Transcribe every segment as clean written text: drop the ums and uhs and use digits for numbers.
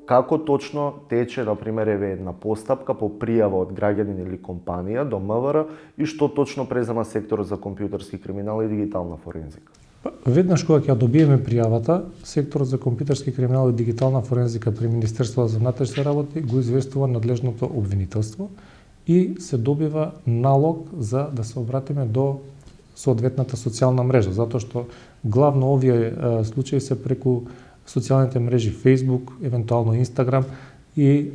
Како точно тече, например, една постапка по пријава од граѓанин или компанија до МВР и што точно презема секторот за компјутерски криминал и дигитална форензика? Веднаш кога ќе добиеме пријавата, секторот за компјутерски криминал и дигитална форензика при Министерството за внатрешни работи го известува надлежното обвинителство и се добива налог за да се обратиме до соодветната социјална мрежа, затоа што главно овие случаи се преку социјалните мрежи Facebook, евентуално Instagram и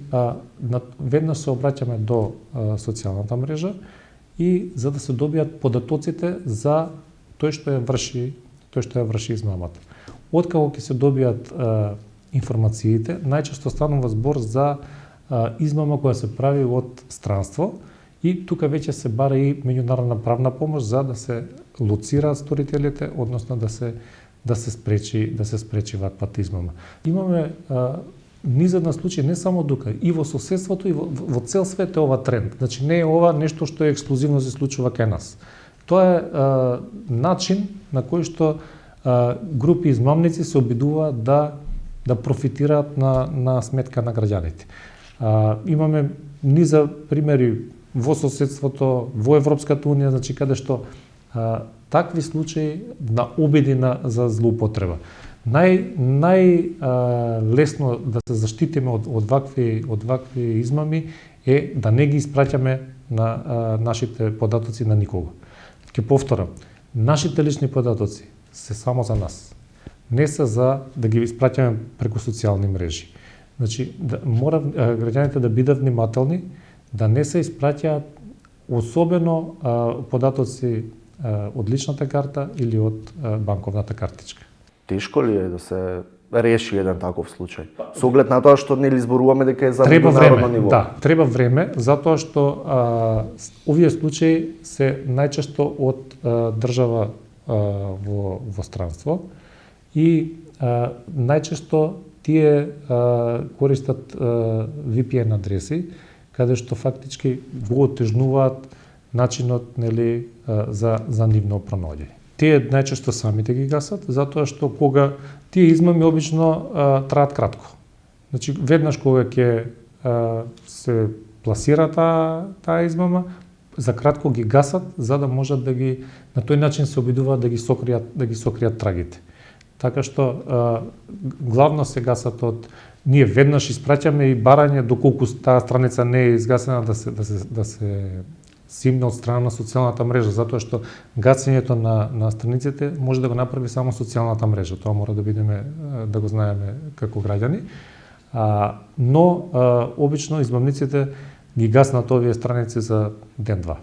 веднаш се обраќаме до социјалната мрежа и за да се добијат податоците за тој што ја врши измамата. Откако ќе се добијат информациите, најчесто станува збор за измама која се прави од странство и тука веќе се бара и меѓународна правна помош за да се лоцираат сторителите, односно да се спречи ваквата измама. Имаме низа на случаи не само тука, и во соседството и во цел свет е ова тренд. Значи не е ова нешто што е ексклузивно се случува кај нас. Тоа е начин на кој што групи измамници се обидуваат да профитираат на сметка на граѓаните. Имаме низа примери во соседството, во Европската унија, значи каде што такви случаи на обиди за злоупотреба. Најлесно да се заштитиме од вакви измами е да не ги испраќаме на нашите податоци на никого. Ќе повторам, нашите лични податоци се само за нас. Не се за да ги испраќаме преку социјални мрежи. Значи, мора граѓаните да бидат внимателни, да не се испраќаат особено податоци од личната карта или од банковната картичка. Тешко ли е да се реши еден таков случај? Со оглед на тоа што нели зборуваме дека е за меѓународно ниво. Да, треба време, затоа што овие случаи се најчесто од држава во странство и најчесто тие користат VPN адреси, каде што фактички го отежнуваат начинот нели за нивно пронаоѓање. Тие најчесто самите ги гасат, затоа што кога тие измами обично траат кратко. Значи веднаш кога ќе се пласира таа измама, за кратко ги гасат за да можат да ги на тој начин се обидуваат да ги сокријат трагите. Така што главно се гасат од ние веднаш испраќаме и барање доколку таа страница не е изгасена да се симне од страна на социјалната мрежа, затоа што гасењето на страниците може да го направи само социјалната мрежа. Тоа мора да го знаеме како граѓани. Но обично измамниците ги гаснат овие страници за ден-два.